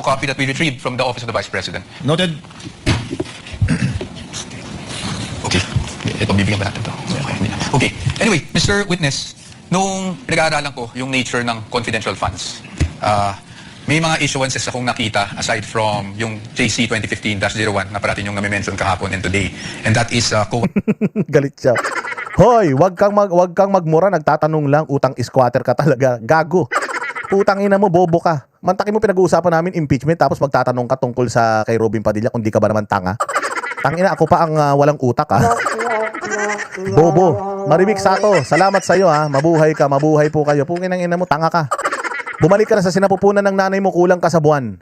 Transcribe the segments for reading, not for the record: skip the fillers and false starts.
copy that we retrieved from the Office of the Vice President. Noted. Okay. Ito, bibigyan ba natin ito? Okay, hindi na. Okay. Anyway, Mr. Witness, nung pinag-aaralan ko yung nature ng confidential funds, may mga issuances akong nakita aside from yung JC 2015-01 na parating yung nami-mention kahapon and today. And that is Galit siya. Hoy, wag kang magmura, nagtatanong lang, utang squatter ka talaga. Gago. Putang ina mo, bobo ka. Mantakin mo pinag-uusapan namin impeachment tapos magtatanong ka tungkol sa kay Robin Padilla kung di ka ba naman tanga. Tangina, ako pa ang walang utak ha. Bobo. Marimik Sato, salamat sa iyo ha. Mabuhay ka, mabuhay po kayo. Pungin ang ina mo, tanga ka. Bumalik ka na sa sinapupunan ng nanay mo, kulang ka sa buwan.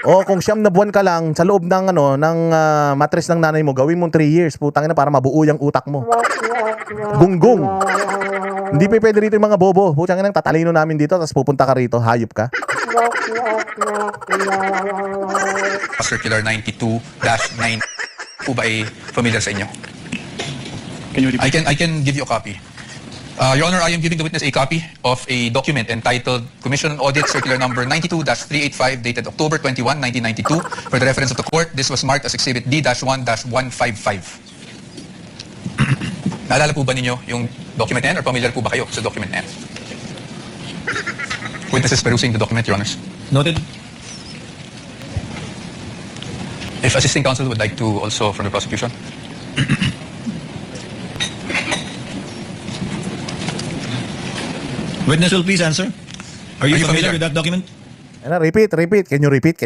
O kung 9 na buwan ka lang sa loob ng mattress ng nanay mo, gawin mo 3 years, putang ina, para mabuo yung utak mo. Gunggong. Hindi pa pwede rito yung mga bobo. Putang ina, tatalino namin dito tapos pupunta ka rito, hayop ka. Circular 92-9 po ba ay familiar sa inyo? Can you repeat? I can give you a copy. Your Honor, I am giving the witness a copy of a document entitled Commission on Audit Circular Number 92-385 dated October 21, 1992. For the reference of the court, this was marked as Exhibit D-1-155. Naalala po ba ninyo yung document na yan or familiar po ba kayo sa document na yan? Witnesses perusing the document, Your Honors. Noted. If assisting counsel would like to also from the prosecution. Witness will please answer. Are you familiar with that document? Ano, repeat. Can you repeat?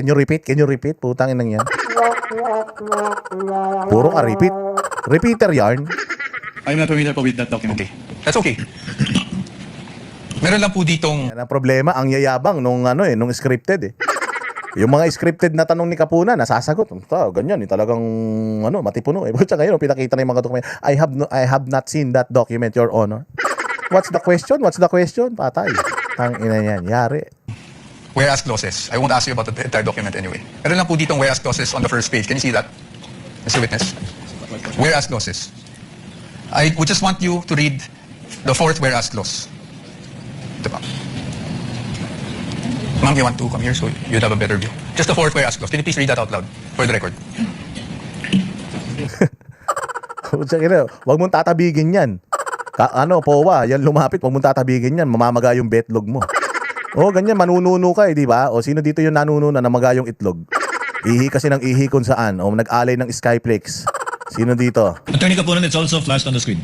Putang inang yan. Puro ka repeat. Repeater yarn. I'm not familiar po with that document. Okay. That's okay. Meron lang po ditong Yan ang problema, ang yayabang nung scripted eh. Yung mga scripted na tanong ni Kapuna, nasasagot. Ganyan, talagang matipuno eh. Butsa ngayon, pinakita na yung mga dokumento. I have not seen that document, Your Honor. What's the question? Patay. Ang ina yan, yari. whereas clauses. I won't ask you about the entire document anyway. Meron lang po ditong whereas clauses on the first page. Can you see that, Mr. Witness? Whereas clauses. I would just want you to read the fourth whereas clause. Ito pa. Ma'am, you want to come here so you'd have a better view. Just the fourth whereas clause. Can you please read that out loud for the record? Huwag mong tatabigin yan. POWA, yan lumapit, huwag mong tatabigin yan. Mamamaga yung betlog mo. Ganyan, manununo ka di ba? Sino dito yung nanununo na namaga yung itlog? Ihi kasi ng ihi kung saan. Nag-alay ng Skyplex. Sino dito? Attorney Capunan, it's also flashed on the screen.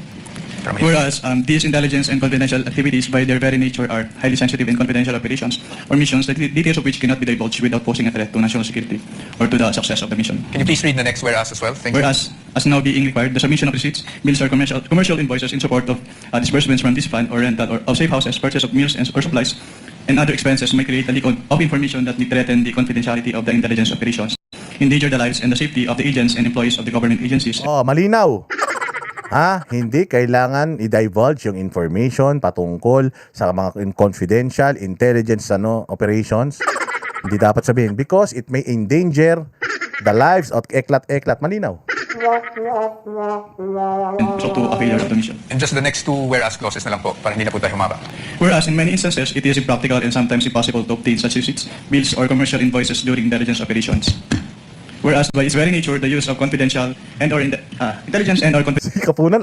Whereas these intelligence and confidential activities by their very nature are highly sensitive and confidential operations or missions, the details of which cannot be divulged without posing a threat to national security or to the success of the mission. Can you please read the next whereas as well? Thank you. Whereas, as now being required, the submission of receipts, bills or commercial invoices in support of disbursements from this fund or rental or of safe houses, purchase of meals or supplies, and other expenses may create a leak of information that may threaten the confidentiality of the intelligence operations, endanger the lives and the safety of the agents and employees of the government agencies. Malinaw. Hindi kailangan i-divulge yung information patungkol sa mga confidential intelligence operations. Hindi dapat sabihin because it may endanger the lives of eklat-eklat. Malinaw. And so to a failure of the mission. And just the next two whereas clauses na lang po para hindi na po tayo humaba. Whereas in many instances, it is impractical and sometimes impossible to obtain such receipts, bills, or commercial invoices during intelligence operations. Whereas by its very nature, the use of confidential and or intelligence and or Si Kapunan,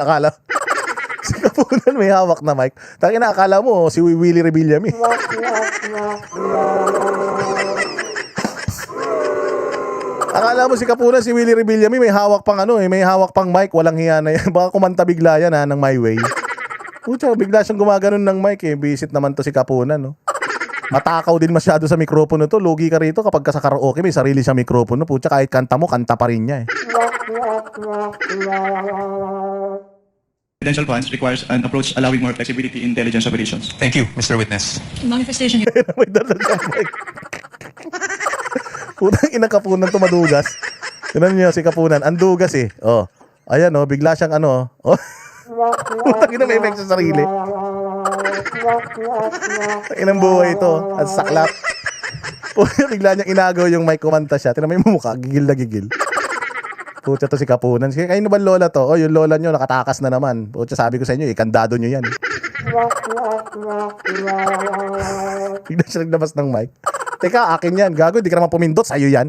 si Kapunan may hawak na mic. Tangina, akala mo si Willie Rebillame. Akala mo si Kapunan, si Willie Rebillame may hawak pang may hawak pang mic, walang hiya na yan. Baka kumanta bigla yan ng My Way. Pucha, bigla siyang gumaganon ng mic Bisit naman to si Kapunan, Matakaw din masyado sa mikropono to. Lugi ka rito kapag ka sa karaoke may sarili siyang mikropono. Pucha, kahit kanta mo, kanta pa rin niya confidential funds requires an approach allowing more flexibility in intelligence operations. Thank you, Mr. Witness. Manifestation. May dala siyang mic. Putang ina, Kapunan to madugas. Tignan niyo si Kapunan, ang dugas Ayan bigla siyang Putang ina, may effect sa sarili. Inang buhay ito. Ang saklap. Bigla niyang inagaw yung mic, kumanta siya. Tignan mo yung mukha, gigil na gigil. Pucha to si Kapunan. Sige, kayo na ba lola to? Yung lola nyo nakatakas na naman. Pucha, sabi ko sa inyo, ikandado nyo yan. Bigla siya naglabas ng mic. Teka, akin yan. Gago, di ka naman pumindot. Sa'yo yan.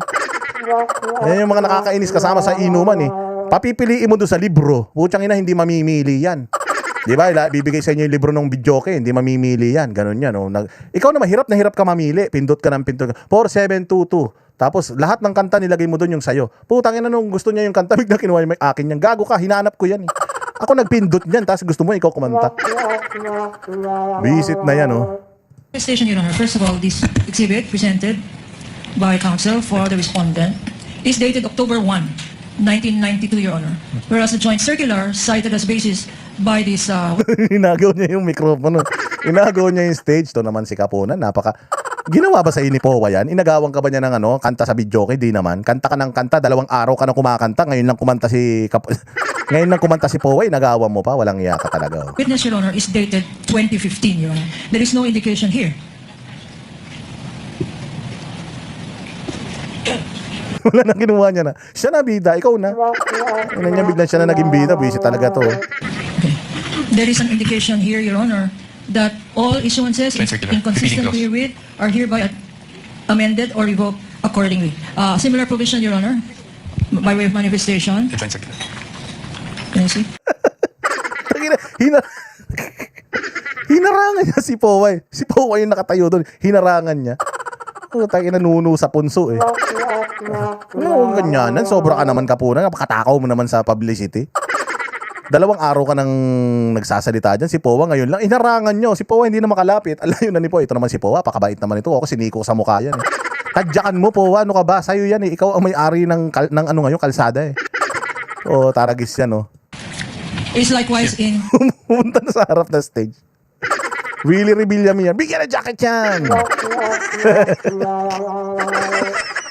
Yan yung mga nakakainis kasama sa inuman eh. Papipiliin mo doon sa libro. Putsang ina, hindi mamimili yan. Di ba? Bibigay sa inyo yung libro ng videoke, hindi mamimili yan. Ganun yan. Oh. Ikaw naman, hirap na hirap ka mamili. Pindot ka ng pindot. 4722. Tapos lahat ng kanta nilagay mo doon yung sayo. Putang ina, nung gusto niya yung kanta, bigla kinuha yung may akin yan. Gago ka, hinanap ko yan eh. Ako nagpindot niyan, tapos gusto mo ikaw kumanta. Visit na yan oh. Station, Your Honor. First of all, this exhibit presented by counsel for the respondent is dated October 1, 1992, Your Honor. Whereas the joint circular cited as basis by this Inagaw niya yung microphone. Inagaw niya yung stage. To naman si Kapunan. Napaka... Ginawa ba sa ni Powa yan? Inagawan ka ba niya ng ano, kanta sa videoke? Di naman. Kanta ka ng kanta, 2 araw ka na kumakanta. Ngayon lang kumanta si Ngayon lang kumanta si Powa, inagawan mo pa. Walang iya ka talaga. Oh. witness, Your Honor, is dated 2015, Your Honor. There is no indication here. Wala nang ginawa niya na. Siya na bida, ikaw na. Ano niya, biglang siya na naging bida. Busy talaga to. Okay. There is an indication here, Your Honor, that all issuances Joint circular. inconsistent Repeating herewith are hereby amended or revoked accordingly. Similar provision, Your Honor, by way of manifestation. The joint circular. Can you see? Hinarangan niya si Powa eh. Si Powa yung nakatayo doon. Hinarangan niya. Tangina, nuno sa punso eh. Ano ganyanan? Sobra ka naman, Kapunan. Napakatakaw mo naman sa publicity. 2 araw ka nang nagsasalita dyan. Si Powa ngayon lang. Inarangan nyo. Si Powa hindi na makalapit. Alayo na ni Powa. Ito naman si Powa. Pakabait naman ito. Ako siniko sa mukha yan eh. Tadyakan mo, Powa. Ano ka ba? Sa'yo yan eh. Ikaw ang may-ari ng ano ngayon, kalsada eh. Oo, taragis yan oh. Is likewise in Pumunta na sa harap na stage. Willie Rebillame yan. Bigyan na jacket yan!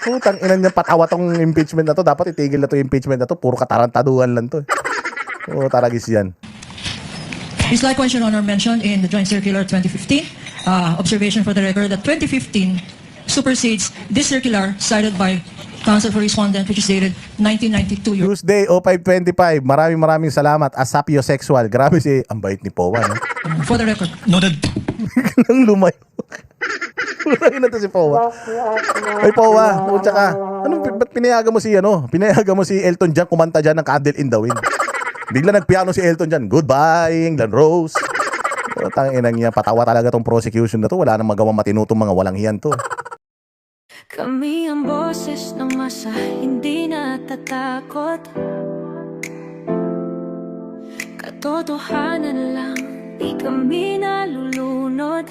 Putang ina niya, patawa tong impeachment na to. Dapat itigil na to yung impeachment na to. Puro katarantaduhan lang to. Oo, taragis yan. is likewise, Your Honor, mentioned in the Joint Circular 2015. Observation for the record that 2015 supersedes this circular cited by counsel for respondent, which is dated 1992. Your Tuesday, 0525. Maraming salamat. Asapiosexual. Grabe si, ang bait ni Powa. No? For the record. Noted. Nang lumayo. Lagi na to si Powa. Ay, Powa, punta ka. Ba't pinayagan mo si, pinayagan mo si Elton John kumanta dyan ng Candle in the Wind? Bigla nagpiano si Elton John. Goodbye, England Rose. Tanginang niya, patawa talaga tong prosecution na to. Wala nang magawang matinutong mga walang hiyan to. Kami ang boses ng masa, hindi natatakot. Katotohanan lang, di kami nalulunod.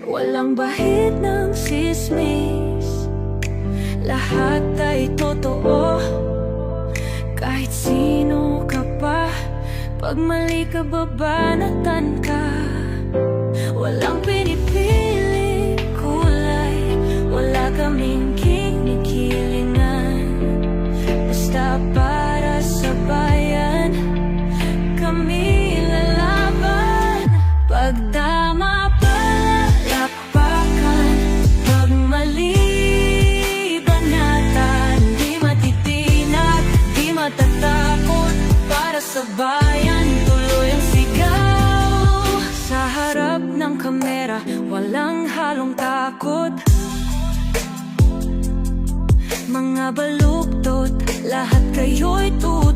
Walang bahid ng sismis, lahat ay totoo. Kahit sino ka pa, pag mali ka babanatan ka. Walang pinipili kulay, wala kaming kinikilingan. Basta para sa bayan, kami lalaban. Pagdama palakpakan, pag mali banatan. Di matitinag, di matatakot, para sa bayan tuloy ang sigaw. Sa harap ng kamera, walang halong takot. Mga baluktot, lahat kayo'y tuloy.